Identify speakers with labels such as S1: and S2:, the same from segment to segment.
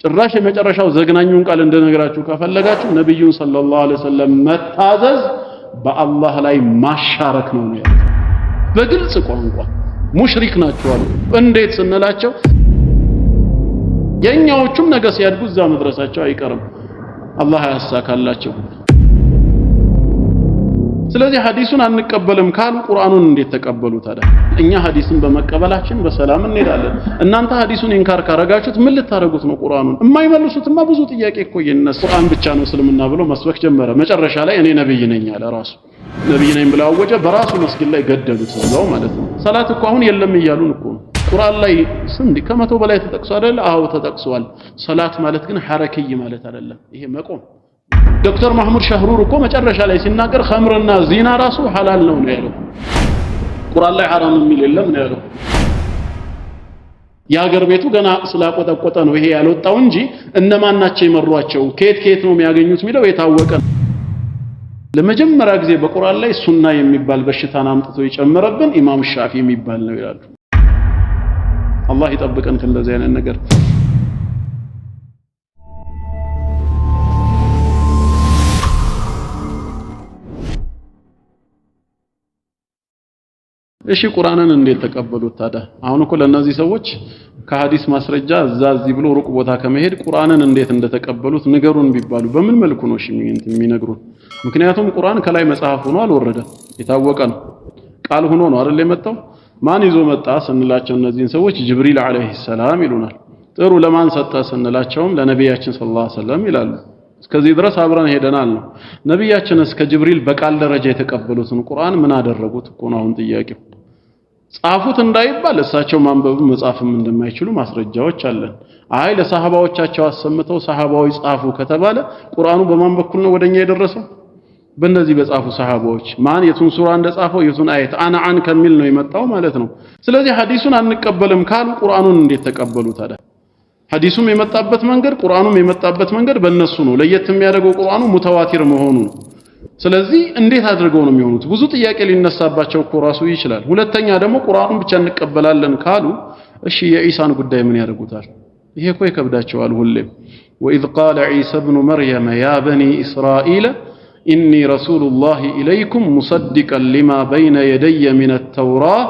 S1: ጭራሽ የመጨረሻው ዘግናኙን ቃል እንደነገራችሁ ከፈለጋችሁ ነብዩን ሰለላሁ ዐለይሂ ወሰለም መታዘዝ በአላህ ላይ ማሻረክ ነው ያለው። በግልጽ ቋንቋ ሙሽሪክ ናቸው አሉ። እንዴት ስንላቸው የኛዎቹም ነገ ሲያድጉ እዛ መድረሳቸው አይቀርም። አላህ ያሳካላቸው። ስለዚህ ሐዲሱን አንቀበልም ካሉ ቁርአኑን እንዴት ተቀበሉ ታዲያ? እኛ ሐዲስን በመቀበላችን በሰላም እንሄዳለን። እናንተ ሐዲሱን ኢንካር ካረጋችሁት ምን ልታረጉት ነው? ቁርአኑን የማይመልሱትማ ብዙ ጥያቄ እኮ የነሱ ቁርአን ብቻ ነው እስልምና ብሎ መስበክ ጀመረ። መጨረሻ ላይ እኔ ነብይ ነኝ አለ። ራሱ ነብይ ነኝ ብሎ አወጀ። በራሱ መስጊድ ላይ ገደሉት ነው ማለት ነው። ሰላት እኮ አሁን የለም እያሉን እኮ ነው። ቁርአን ላይ ስንት ከመቶ በላይ ተጠቅሷል አይደል? አዎ ተጠቅሷል። ሰላት ማለት ግን ሐረክይ ማለት አይደለም። ይሄ መቆም ዶክተር ማህሙድ ሻህሩር እኮ መጨረሻ ላይ ሲናገር ኸምርና ዚና ራሱ ሐላል ነው ያለው። ቁርአን ላይ ሐራም የሚል የለም ነው ያለው። የሀገር ቤቱ ገና ስላቆጠቆጠ ነው ይሄ ያልወጣው እንጂ እነማን ናቸው የመሯቸው ከየት ነው የሚያገኙት የሚለው የታወቀ ነው። ለመጀመሪያ ጊዜ በቁርአን ላይ ሱና የሚባል በሽታን አምጥቶ የጨመረብን ኢማም ሻፊ የሚባል ነው ይላሉ። አላህ ይጠብቀን ከእንደዚህ አይነት ነገር። እሺ ቁርአንን እንዴት ተቀበሉት ታዲያ? አሁን እኮ ለነዚህ ሰዎች ከሐዲስ ማስረጃ እዚህ ብሎ ሩቅ ቦታ ከመሄድ ቁርአንን እንዴት እንደተቀበሉት ንገሩን ቢባሉ በምን መልኩ ነው እሺ የሚነግሩን? ምክንያቱም ቁርአን ከላይ መጽሐፍ ሆኖ አልወረደም፣ የታወቀ ነው። ቃል ሆኖ ነው አይደል የመጣው? ማን ይዞ መጣ ስንላቸው እነዚህን ሰዎች ጅብሪል አለይሂ ሰላም ይሉናል። ጥሩ ለማን ሰጠ ስንላቸውም ለነቢያችን ሰለላሁ ዐለይሂ ወሰለም ይላሉ። እስከዚህ ድረስ አብረን ሄደናል ነው። ነቢያችን እስከ ጅብሪል በቃል ደረጃ የተቀበሉትን ቁርአን ምን አደረጉት እኮ ነው አሁን ጥያቄው። ጻፉት እንዳይባል እሳቸው ማንበብም መጻፍም እንደማይችሉ ማስረጃዎች አለን። አይ ለሰሃባዎቻቸው አሰምተው ሰሃባዊ ጻፉ ከተባለ ቁርአኑ በማን በኩል ነው ወደኛ የደረሰው? በእነዚህ በጻፉ ሰሃባዎች። ማን የቱን ሱራ እንደጻፈው የቱን አየት አን ከሚል ነው የመጣው ማለት ነው። ስለዚህ ሐዲሱን አንቀበልም ካሉ ቁርአኑን እንዴት ተቀበሉ ታዲያ? ሐዲሱም የመጣበት መንገድ ቁርአኑም የመጣበት መንገድ በእነሱ ነው። ለየት የሚያደርገው ቁርአኑ ሙተዋቲር መሆኑ ነው። ስለዚህ እንዴት አድርገው ነው የሚሆኑት? ብዙ ጥያቄ ሊነሳባቸው እኮ ራሱ ይችላል። ሁለተኛ ደግሞ ቁርአኑን ብቻ እንቀበላለን ካሉ እሺ የኢሳን ጉዳይ ምን ያደርጉታል? ይሄ እኮ ይከብዳቸዋል ሁሌም። ወኢዝ ቃለ ዒሳ ብኑ መርየም ያ በኒ እስራኤል ኢኒ ረሱሉላሂ ኢለይኩም ሙሰዲቀን ሊማ በይነ የደየ ሚነ ተውራህ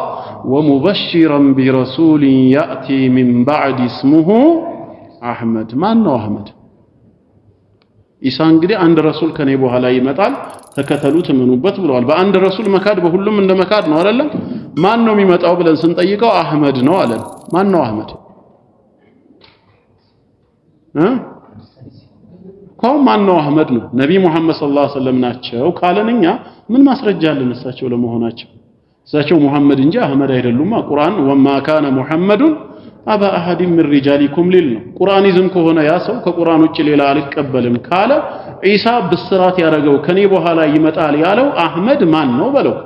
S1: ወሙበሽረን ቢረሱሊን ያእቲ ሚን ባዕድ እስሙሁ አሕመድ። ማን ነው አሕመድ? ኢሳ እንግዲህ አንድ ረሱል ከኔ በኋላ ይመጣል ተከተሉት እመኑበት ብለዋል። በአንድ ረሱል መካድ በሁሉም እንደ መካድ ነው አይደለም? ማን ነው የሚመጣው ብለን ስንጠይቀው አህመድ ነው አለን። ማን ነው አህመድ? ማን ነው አህመድ ነው? ነብይ መሐመድ ሰለላሁ ዐለይሂ ወሰለም ናቸው ካለንኛ ምን ማስረጃ አለን እሳቸው ለመሆናቸው? እሳቸው ሙሐመድ እንጂ አህመድ አይደሉማ። ቁርአን ወማ ካነ ሙሐመዱን አባ አሐድ ሚን ሪጃሊኩም ሊል ነው። ቁርአኒዝም ከሆነ ያ ሰው ከቁርአን ውጭ ሌላ አልቀበልም ካለ ኢሳ ብስራት ያደረገው ከኔ በኋላ ይመጣል ያለው አህመድ ማን ነው በለው።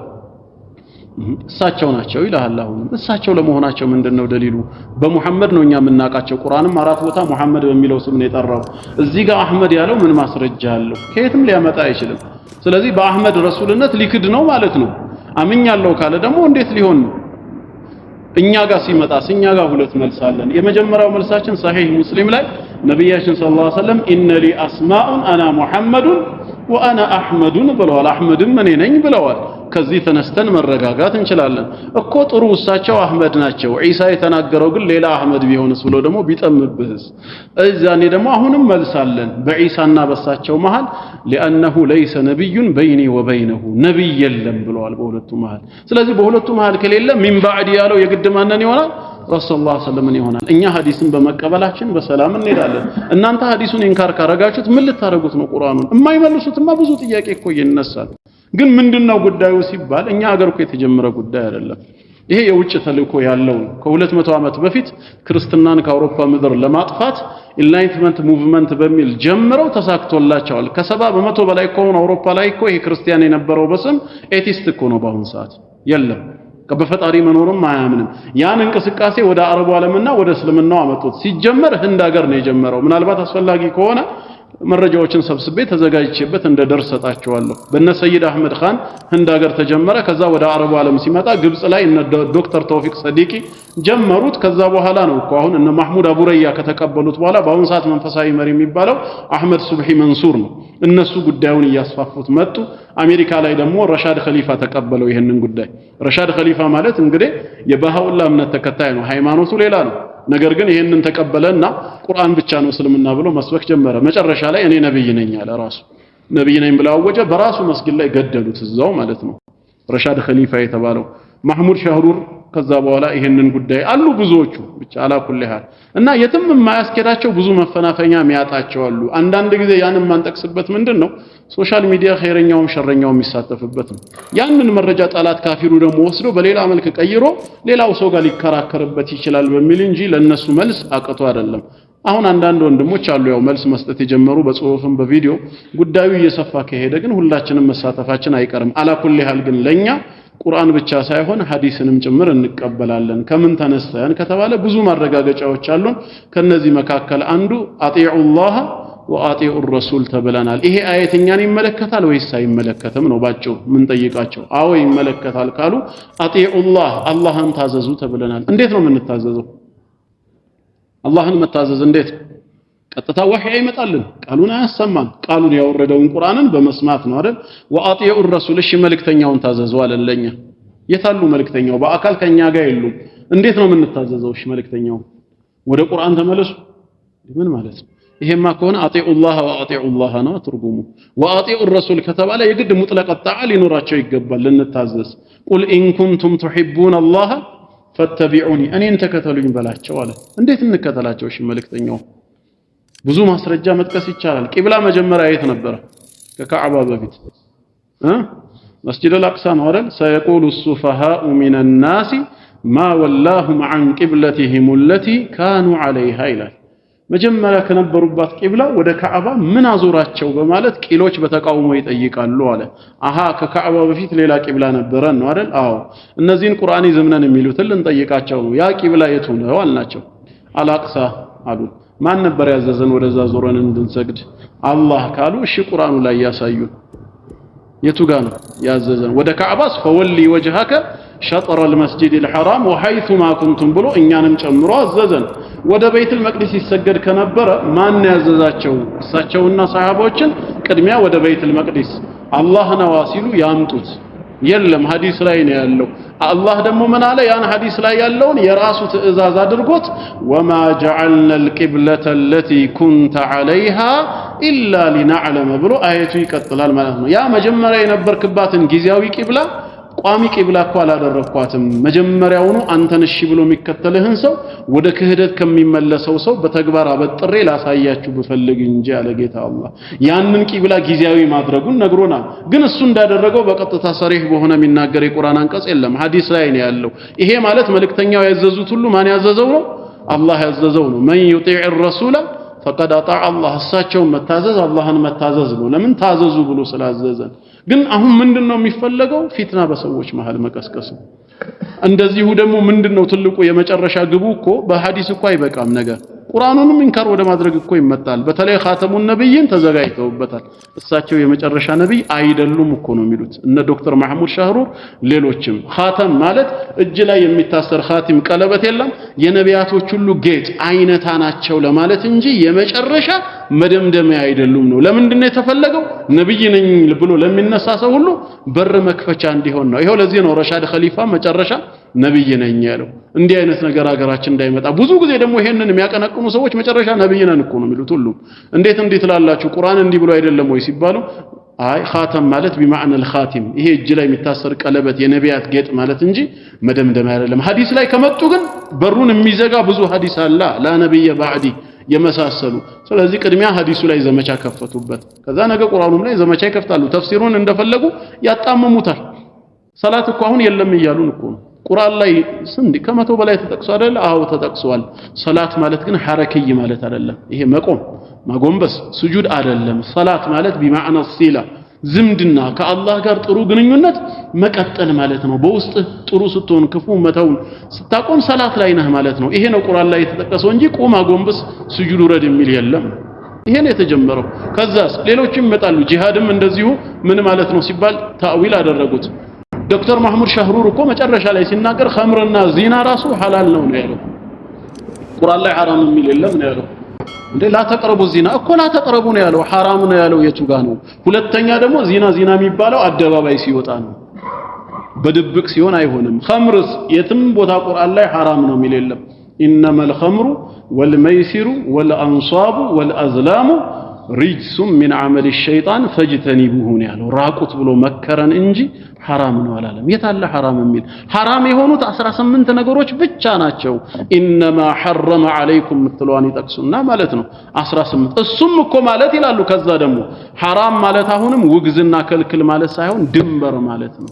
S1: እሳቸው ናቸው ይላል። አሁን እሳቸው ለመሆናቸው ምንድነው ደሊሉ? በሙሐመድ ነው እኛ የምናውቃቸው። ቁርአንም 4 ቦታ ሙሐመድ በሚለው ስም ነው የጠራው። እዚህ ጋር አህመድ ያለው ምን ማስረጃ አለው? ከየትም ሊያመጣ አይችልም። ስለዚህ በአህመድ ረሱልነት ሊክድ ነው ማለት ነው። አምኛለሁ ካለ ደግሞ እንዴት ሊሆን ነው? እኛ ጋር ሲመጣስ እኛ ጋር ሁለት መልስ አለን። የመጀመሪያው መልሳችን ሰሂህ ሙስሊም ላይ ነብያችን ሰለላሁ ዐለይሂ ወሰለም ኢነ ሊ አስማኡን አና ሙሐመዱን ወአና አህመዱን ብለዋል። አህመድም እኔ ነኝ ብለዋል። ከዚህ ተነስተን መረጋጋት እንችላለን እኮ። ጥሩ እሳቸው አህመድ ናቸው። ኢሳ የተናገረው ግን ሌላ አህመድ ቢሆንስ ብሎ ደግሞ ቢጠምብህስ? እዛኔ ደግሞ አሁንም መልሳለን በኢሳና በእሳቸው መሃል لانه ليس نبي بيني وبينه ነብይ የለም ብለዋል በሁለቱ መሃል። ስለዚህ በሁለቱ መሃል ከሌለ ሚን ባዕድ ያለው የግድ ማንን ይሆናል? ረሱላህ ሰለላሁ ዐለይሂ ወሰለም ይሆናል። እኛ ሐዲስን በመቀበላችን በሰላም እንሄዳለን። እናንተ ሐዲሱን ኢንካር ካረጋችሁት ምን ልታረጉት ነው? ቁርአኑን የማይመልሱትማ ብዙ ጥያቄ እኮ ይነሳል። ግን ምንድነው ጉዳዩ ሲባል እኛ ሀገር እኮ የተጀመረ ጉዳይ አይደለም። ይሄ የውጭ ተልእኮ ያለው ከ200 ዓመት በፊት ክርስትናን ከአውሮፓ ምድር ለማጥፋት ኢንላይትመንት ሙቭመንት በሚል ጀምረው ተሳክቶላቸዋል። ከ70% በላይ ከሆነ አውሮፓ ላይ እኮ ይሄ ክርስቲያን የነበረው በስም ኤቲስት እኮ ነው በአሁን ሰዓት የለም። በፈጣሪ መኖርም አያምንም። ያን እንቅስቃሴ ወደ አረቡ ዓለምና ወደ እስልምናው አመጡት። ሲጀመር ህንድ ሀገር ነው የጀመረው። ምናልባት አስፈላጊ ከሆነ መረጃዎችን ሰብስቤ ተዘጋጅቼበት እንደ ደርስ ሰጣቸዋለሁ። በነ ሰይድ አህመድ ኻን ህንድ ሀገር ተጀመረ። ከዛ ወደ አረቡ ዓለም ሲመጣ ግብጽ ላይ እነ ዶክተር ተውፊቅ ሰዲቂ ጀመሩት። ከዛ በኋላ ነው እኮ አሁን እነ ማህሙድ አቡረያ ከተቀበሉት በኋላ በአሁን ሰዓት መንፈሳዊ መሪ የሚባለው አህመድ ሱብሂ መንሱር ነው። እነሱ ጉዳዩን እያስፋፉት መጡ። አሜሪካ ላይ ደግሞ ረሻድ ኸሊፋ ተቀበለው ይሄንን ጉዳይ። ረሻድ ኸሊፋ ማለት እንግዲህ የባሃውላ እምነት ተከታይ ነው፣ ሃይማኖቱ ሌላ ነው። ነገር ግን ይሄንን ተቀበለና ቁርአን ብቻ ነው እስልምና ብሎ መስበክ ጀመረ። መጨረሻ ላይ እኔ ነብይ ነኝ አለ። ራሱ ነብይ ነኝ ብለው አወጀ። በራሱ መስጊድ ላይ ገደሉት እዛው ማለት ነው። ረሻድ ኸሊፋ የተባለው ማህሙድ ሻህሩር ከዛ በኋላ ይሄንን ጉዳይ አሉ ብዙዎቹ ብቻ አላኩልሃል እና የትም የማያስኬዳቸው ብዙ መፈናፈኛ የሚያጣቸው አሉ። አንዳንድ ጊዜ ያንን ማንጠቅስበት ምንድነው ሶሻል ሚዲያ ኸይረኛውም ሸረኛውም የሚሳተፍበት ነው። ያንን መረጃ ጠላት ካፊሩ ደግሞ ወስዶ በሌላ መልክ ቀይሮ ሌላው ሰው ጋር ሊከራከርበት ይችላል በሚል እንጂ ለነሱ መልስ አቅቶ አይደለም። አሁን አንዳንድ ወንድሞች አሉ ያው መልስ መስጠት የጀመሩ በጽሁፍም በቪዲዮ ጉዳዩ እየሰፋ ከሄደ ግን ሁላችንም መሳተፋችን አይቀርም። አላኩልሃል ግን ለኛ ቁርአን ብቻ ሳይሆን ሐዲስንም ጭምር እንቀበላለን። ከምን ተነስተን ከተባለ ብዙ ማረጋገጫዎች አሉን። ከነዚህ መካከል አንዱ አጢዑላህ ወአጢዑ ረሱል ተብለናል። ይሄ አየት እኛን ይመለከታል ወይስ አይመለከትም ነው ባጭሩ ምን ጠይቃቸው። አዎ ይመለከታል ካሉ አጢዑላህ አላህን ታዘዙ ተብለናል። እንዴት ነው የምንታዘዘው? አላህን መታዘዝ እንዴት? ቀጥታ ወህይ አይመጣልን፣ ቃሉን አያሰማን። ቃሉን ያወረደውን ቁርአንን በመስማት ነው አይደል? ወአጢዑ ረሱል እሺ መልእክተኛውን ታዘዙ አለለኛ። የታሉ መልእክተኛው? በአካል ከኛ ጋር የሉም። እንዴት ነው የምንታዘዘው? እሺ መልእክተኛው ወደ ቁርአን ተመለሱ። ምን ማለት ነው? ይሄማ ከሆነ አጢዑላህ ወአጢዑላህ ነው ትርጉሙ። ወአጢዑ ረሱል ከተባለ የግድ ሙጥለቅ ጣዓ ሊኖራቸው ይገባል ልንታዘዝ። ቁል ኢን ኩንቱም ቱሂቡነ አላህ ፈተቢዑኒ እኔን ተከተሉኝ በላቸው አለ። እንዴት እንከተላቸው? እሺ መልእክተኛው ብዙ ማስረጃ መጥቀስ ይቻላል። ቂብላ መጀመሪያ የት ነበረ? ከካዕባ በፊት መስጂድ አልአቅሳ ነው አይደል? ሰየቁሉ السفهاء من الناس ما ولاهم عن قبلتهم التي كانوا عليها ይላል። መጀመሪያ ከነበሩባት ቂብላ ወደ ካዕባ ምን አዞራቸው በማለት ቂሎች በተቃውሞ ይጠይቃሉ አለ። አሃ ከካዕባ በፊት ሌላ ቂብላ ነበረ ነው አይደል? አዎ እነዚህን ቁርአኒዝም ነን የሚሉትን ልንጠይቃቸው ነው። ያ ቂብላ የቱ ነው አልናቸው። አልአቅሳ አሉ። ማን ነበር ያዘዘን ወደዛ ዞረን እንድንሰግድ? አላህ ካሉ እሺ ቁርአኑ ላይ ያሳዩን። የቱ ጋር ነው ያዘዘን? ወደ ካዕባስ ፈወሊ ወጅሃከ ሸጥረ المسجد الحرام وحيث ما كنتم ብሎ እኛንም ጨምሮ አዘዘን። ወደ ቤተል መቅደስ ይሰገድ ከነበረ ማን ያዘዛቸው? እሳቸውና ሰሃቦችን ቅድሚያ ወደ ቤተል መቅደስ አላህ ነው ሲሉ ያምጡት። የለም ሐዲስ ላይ ነው ያለው። አላህ ደግሞ ምን አለ? ያን ሐዲስ ላይ ያለውን የራሱ ትእዛዝ አድርጎት وما جعلنا القبلة التي كنت عليها إلا لنعلم ብሎ አየቱ ይቀጥላል ማለት ነው። ያ መጀመሪያ የነበርክባትን ጊዜያዊ ቂብላ ቋሚ ቂብላ እኮ አላደረኳትም። መጀመሪያውኑ አንተን እሺ ብሎ የሚከተልህን ሰው ወደ ክህደት ከሚመለሰው ሰው በተግባር አበጥሬ ላሳያችሁ ብፈልግ እንጂ አለ ጌታ አላህ። ያንን ቂብላ ጊዜያዊ ማድረጉን ነግሮናል። ግን እሱ እንዳደረገው በቀጥታ ሰሪህ በሆነ የሚናገር የቁርአን አንቀጽ የለም፣ ሐዲስ ላይ ነው ያለው። ይሄ ማለት መልእክተኛው ያዘዙት ሁሉ ማን ያዘዘው ነው? አላህ ያዘዘው ነው። መን ዩጢዕ الرسول فقد اطاع الله እሳቸውን መታዘዝ አላህን መታዘዝ ነው። ለምን ታዘዙ ብሎ ስላዘዘን። ግን አሁን ምንድነው የሚፈለገው? ፊትና በሰዎች መሃል መቀስቀስ። እንደዚሁ ደግሞ ምንድነው ትልቁ የመጨረሻ ግቡ እኮ በሐዲስ እኮ አይበቃም ነገር ቁርአኑንም ኢንካር ወደ ማድረግ እኮ ይመጣል። በተለይ ኻተሙን ነብይን ተዘጋጅተውበታል። እሳቸው የመጨረሻ ነብይ አይደሉም እኮ ነው የሚሉት እነ ዶክተር ማህሙድ ሻህሩር ሌሎችም። ኻተም ማለት እጅ ላይ የሚታሰር ኻቲም ቀለበት የለም የነቢያቶች ሁሉ ጌጥ አይነታ ናቸው ለማለት እንጂ የመጨረሻ መደምደሚያ አይደሉም ነው። ለምንድነው የተፈለገው? ነብይ ነኝ ብሎ ለሚነሳ ሰው ሁሉ በር መክፈቻ እንዲሆን ነው። ይሄው ለዚህ ነው ረሻድ ኸሊፋ መጨረሻ ነብይ ነኝ ያለው። እንዲህ አይነት ነገር ሀገራችን እንዳይመጣ ብዙ ጊዜ ደግሞ ይሄንን የሚያቀነቅኑ ሰዎች መጨረሻ ነብይ ነን እኮ ነው የሚሉት ሁሉ። እንዴት ትላላችሁ? ቁርአን እንዲህ ብሎ አይደለም ወይ ሲባሉ አይ ኻተም ማለት بمعنى الخاتم ይሄ እጅ ላይ የሚታሰር ቀለበት የነቢያት ጌጥ ማለት እንጂ መደምደም አይደለም። ሐዲስ ላይ ከመጡ ግን በሩን የሚዘጋ ብዙ ሐዲስ አለ ላ ነብይ ባዕዲ የመሳሰሉ። ስለዚህ ቅድሚያ ሐዲሱ ላይ ዘመቻ ከፈቱበት። ከዛ ነገ ቁርአኑም ላይ ዘመቻ ይከፍታሉ። ተፍሲሩን እንደፈለጉ ያጣመሙታል። ሰላት እኮ አሁን የለም እያሉን እኮ ነው። ቁርአን ላይ ስንት ከመቶ በላይ ተጠቅሶ አይደል? አዎ ተጠቅሷል። ሰላት ማለት ግን ሐረከይ ማለት አይደለም። ይሄ መቆም ማጎንበስ ስጁድ አይደለም። ሰላት ማለት بمعنى الصله ዝምድና ከአላህ ጋር ጥሩ ግንኙነት መቀጠል ማለት ነው። በውስጥ ጥሩ ስትሆን ክፉ መተውን ስታቆም ሰላት ላይ ነህ ማለት ነው። ይሄ ነው ቁርአን ላይ የተጠቀሰው እንጂ ቁም አጎንበስ ስጁድ ውረድ የሚል የለም። ይሄ ነው የተጀመረው ከዛስ ሌሎችም ይመጣሉ ጂሃድም እንደዚሁ ምን ማለት ነው ሲባል ታዊል አደረጉት ዶክተር ማህሙድ ሻህሩር እኮ መጨረሻ ላይ ሲናገር ኸምርና ዚና ራሱ ሐላል ነው ያለው ቁርአን ላይ ሐራም የሚል የለም ነው ያለው እንዴ ላ ተቀረቡ ዚና እኮ ላ ተቀረቡ ነው ያለው ሐራም ነው ያለው የቱ ጋር ነው ሁለተኛ ደግሞ ዚና የሚባለው አደባባይ ሲወጣ ነው በድብቅ ሲሆን አይሆንም ኸምርስ የትም ቦታ ቁርአን ላይ ሐራም ነው የሚል የለም إنما الخمر والميسر والأنصاب والأزلام رجس من عمل الشيطان فاجتنبوه ያለው ራቁት ብሎ መከረን እንጂ حرام ነው አላለም የታለ حرام የሚል حرام የሆኑት 18 ነገሮች ብቻ ናቸው انما حرم عليكم ምትለዋን ይጠቅሱና ማለት ነው 18 እሱም እኮ ማለት ይላሉ ከዛ ደግሞ حرام ማለት አሁንም ውግዝና ከልክል ማለት ሳይሆን ድንበር ማለት ነው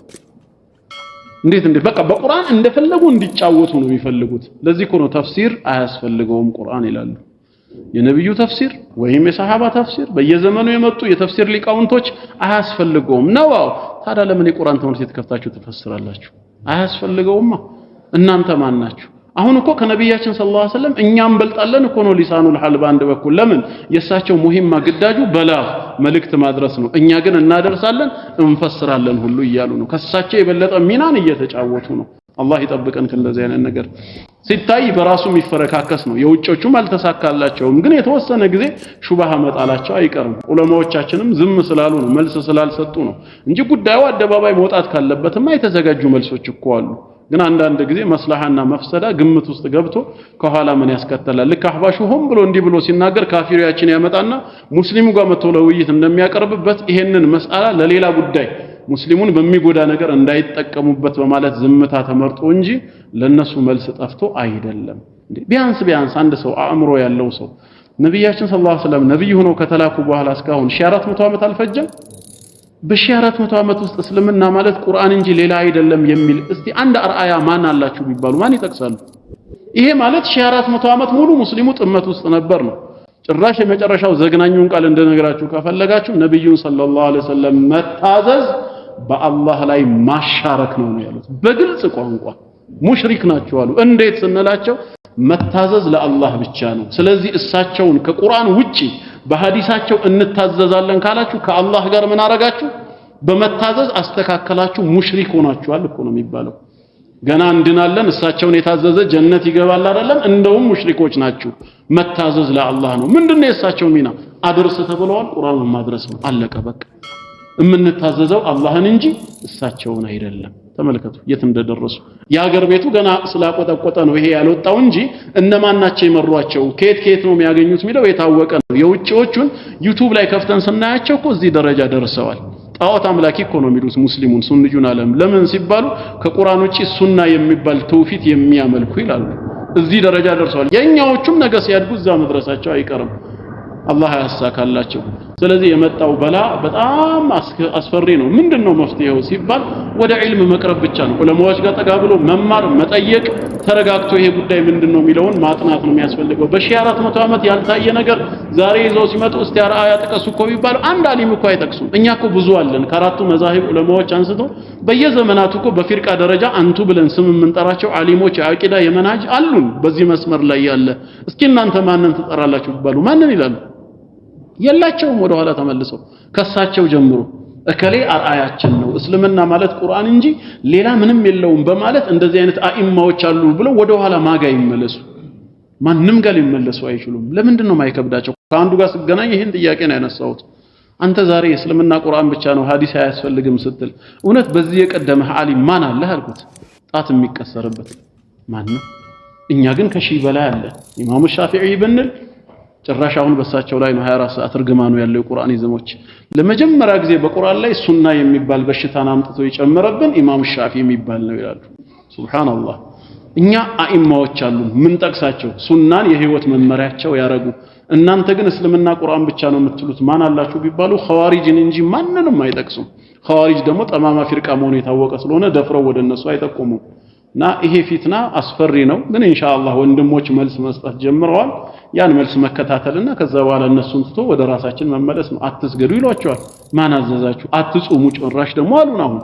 S1: እንዴት በቃ በቁርአን እንደፈለጉ እንዲጫወቱ ነው የሚፈልጉት ለዚህ እኮ ነው ተፍሲር አያስፈልገውም ቁርአን ይላሉ የነብዩ ተፍሲር ወይም የሰሃባ ተፍሲር በየዘመኑ የመጡ የተፍሲር ሊቃውንቶች አያስፈልገውም ነው ታዲያ ለምን የቁርአን ትምህርት የተከፍታችሁ ተፈስራላችሁ አያስፈልገውማ እናንተ ማን ናችሁ አሁን እኮ ከነብያችን ሰለላሁ ዐለይሂ ወሰለም እኛም በልጣለን እኮ ነው ሊሳኑል ሐል ባንድ በኩል ለምን የሳቸው ሙሂማ ግዳጁ በላግ መልእክት ማድረስ ነው እኛ ግን እናደርሳለን እንፈስራለን ሁሉ ይያሉ ነው ከሳቸው የበለጠ ሚናን እየተጫወቱ ነው አላህ ይጠብቀን ከእንደዚህ አይነት ነገር ሲታይ በራሱ የሚፈረካከስ ነው የውጮቹም አልተሳካላቸውም ግን የተወሰነ ጊዜ ሹባሃ መጣላቸው አይቀርም ዑለማዎቻችንም ዝም ስላሉ ነው መልስ ስላልሰጡ ነው እንጂ ጉዳዩ አደባባይ መውጣት ካለበትማ የተዘጋጁ መልሶች እኮ አሉ ግን አንዳንድ ጊዜ መስላሃና መፍሰዳ ግምት ውስጥ ገብቶ ከኋላ ምን ያስከተላል ልክ አህባሹ ሆም ብሎ እንዲህ ብሎ ሲናገር ካፊሪያችን ያመጣና ሙስሊሙ ጋር መጥቶ ለውይይት እንደሚያቀርብበት ይሄንን መስአላ ለሌላ ጉዳይ ሙስሊሙን በሚጎዳ ነገር እንዳይጠቀሙበት በማለት ዝምታ ተመርጦ እንጂ ለነሱ መልስ ጠፍቶ አይደለም ቢያንስ አንድ ሰው አእምሮ ያለው ሰው ነብያችን ሰለላሁ ዐለይሂ ወሰለም ነብይ ሆነው ከተላኩ በኋላ እስካሁን 1400 ዓመት አልፈጀም በ1400 ዓመት ውስጥ እስልምና ማለት ቁርአን እንጂ ሌላ አይደለም የሚል እስቲ አንድ አርአያ ማን አላችሁ ቢባሉ ማን ይጠቅሳሉ ይሄ ማለት 1400 ዓመት ሙሉ ሙስሊሙ ጥመት ውስጥ ነበር ነው ጭራሽ የመጨረሻው ዘግናኙን ቃል እንደነገራችሁ ከፈለጋችሁ ነብዩን ሰለላሁ ዐለይሂ ወሰለም መታዘዝ በአላህ ላይ ማሻረክ ነው ያሉት በግልጽ ቋንቋ ሙሽሪክ ናቸው አሉ እንዴት ስንላቸው መታዘዝ ለአላህ ብቻ ነው ስለዚህ እሳቸውን ከቁርአን ውጪ በሐዲሳቸው እንታዘዛለን ካላችሁ ከአላህ ጋር ምን አረጋችሁ በመታዘዝ አስተካከላችሁ ሙሽሪክ ሆናችኋል እኮ ነው የሚባለው ገና እንድናለን እሳቸውን የታዘዘ ጀነት ይገባል አይደለም እንደውም ሙሽሪኮች ናችሁ መታዘዝ ለአላህ ነው ምንድነው የእሳቸው ሚና አድርስ ተብለዋል ቁርአኑን ማድረስ ነው አለቀ በቃ እምንታዘዘው አላህን እንጂ እሳቸውን አይደለም ተመልከቱ የት እንደደረሱ ያገር ቤቱ ገና ስላቆጠቆጠ ነው ይሄ ያልወጣው እንጂ እነማን ናቸው የመሯቸው ከየት ነው የሚያገኙት ሚለው የታወቀ ነው የውጪዎቹን ዩቲዩብ ላይ ከፍተን ስናያቸው እኮ እዚህ ደረጃ ደርሰዋል ጣዖት አምላኪ እኮ ነው የሚሉት ሙስሊሙን ሱንዩን አለም ለምን ሲባሉ ከቁርአን ውጪ ሱና የሚባል ተውፊት የሚያመልኩ ይላሉ እዚህ ደረጃ ደርሰዋል የኛዎቹም ነገ ሲያድጉ እዛ መድረሳቸው አይቀርም አላህ ያሳካላቸው ስለዚህ የመጣው በላ በጣም አስፈሪ ነው ምንድነው መፍትሄው ሲባል ወደ ዒልም መቅረብ ብቻ ነው ዑለማዎች ጋር ተጋብሎ መማር መጠየቅ ተረጋግቶ ይሄ ጉዳይ ምንድነው የሚለውን ማጥናት ነው የሚያስፈልገው በ1400 ዓመት ያልታየ ነገር ዛሬ ይዘው ሲመጡ እስቲ አርአያ ጥቀሱ እኮ ቢባሉ አንድ አሊም እኮ አይጠቅሱም እኛ እኮ ብዙ አለን ከአራቱ መዛሂብ ዑለማዎች አንስቶ በየዘመናቱ እኮ በፊርቃ ደረጃ አንቱ ብለን ስም የምንጠራቸው አሊሞች አቂዳ የመናጅ አሉን በዚህ መስመር ላይ ያለ እስኪ እናንተ ማንን ትጠራላችሁ ቢባሉ ማንን ይላሉ የላቸውም ወደ ኋላ ተመልሰው ከሳቸው ጀምሮ እከሌ አርአያችን ነው እስልምና ማለት ቁርአን እንጂ ሌላ ምንም የለውም በማለት እንደዚህ አይነት አኢማዎች አሉ ብለው ወደ ኋላ ማጋ ይመለሱ ማንንም ጋር ሊመለሱ አይችሉም ለምንድን ነው ማይከብዳቸው ከአንዱ ጋር ሲገናኝ ይሄን ጥያቄ ነው ያነሳሁት አንተ ዛሬ እስልምና ቁርአን ብቻ ነው ሐዲስ አያስፈልግም ስትል እውነት በዚህ የቀደመ ዓሊም ማን አለ አልኩት ጣት የሚቀሰርበት ማን ነው እኛ ግን ከሺህ በላይ አለ ኢማሙ ሻፊዒ ብንል ጭራሽ አሁን በሳቸው ላይ ነው 24 ሰዓት እርግማኑ ያለው የቁርአን ይዘሞች ለመጀመሪያ ጊዜ በቁርአን ላይ ሱና የሚባል በሽታን አምጥቶ የጨመረብን ኢማም ሻፊዒ የሚባል ነው ይላሉ ሱብሃንአላህ እኛ አኢማዎች አሉ ምን ጠቅሳቸው ሱናን የህይወት መመሪያቸው ያረጉ እናንተ ግን እስልምና ቁርአን ብቻ ነው የምትሉት ማን አላችሁ ቢባሉ ኸዋሪጅን እንጂ ማንንም አይጠቅሱም ኸዋሪጅ ደግሞ ጠማማ ፊርቃ መሆኑ የታወቀ ስለሆነ ደፍረው ወደ እነሱ አይጠቁሙም ና ይሄ ፊትና አስፈሪ ነው ግን ኢንሻአላህ ወንድሞች መልስ መስጠት ጀምረዋል ያን መልስ መከታተልና ከዛ በኋላ እነሱን ትቶ ወደ ራሳችን መመለስ ነው አትስገዱ ይሏቸዋል ማን አዘዛችሁ አትጾሙ ጭራሽ ደግሞ አሉን አሁን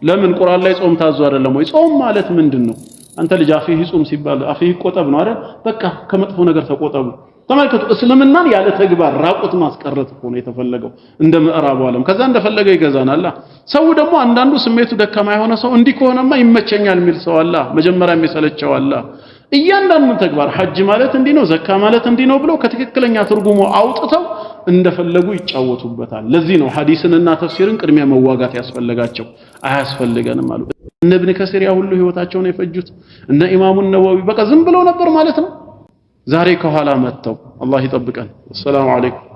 S1: ለምን ቁርአን ላይ ጾም ታዙ አይደለም ወይ ጾም ማለት ምንድነው አንተ ልጅ አፊህ ጾም ሲባል አፊህ ቆጠብ ነው አይደል በቃ ከመጥፎ ነገር ተቆጠቡ ተመልከቱ እስልምናን ያለ ተግባር ራቁት ማስቀረት ነው የተፈለገው እንደ ምዕራቡ ዓለም ከዛ እንደፈለገ ይገዛናል ሰው ደግሞ አንዳንዱ ስሜቱ ደካማ የሆነ ሰው እንዲህ ከሆነማ ይመቸኛል የሚል ሰው አለ መጀመሪያ የሚሰለቸው አለ እያንዳንዱ ተግባር ሐጅ ማለት እንዲህ ነው ዘካ ማለት እንዲህ ነው ብለው ከትክክለኛ ትርጉሙ አውጥተው እንደፈለጉ ይጫወቱበታል ለዚህ ነው ሐዲስንና ተፍሲርን ቅድሚያ መዋጋት ያስፈልጋቸው አያስፈልገንም አሉ እነ ኢብኑ ከሲር ያ ሁሉ ህይወታቸውን የፈጁት እነ ኢማሙ ነወዊ በቃ ዝም ብለው ነበር ማለት ነው ዛሬ ከኋላ መተው አላህ ይጠብቀን። ሰላም አለይኩም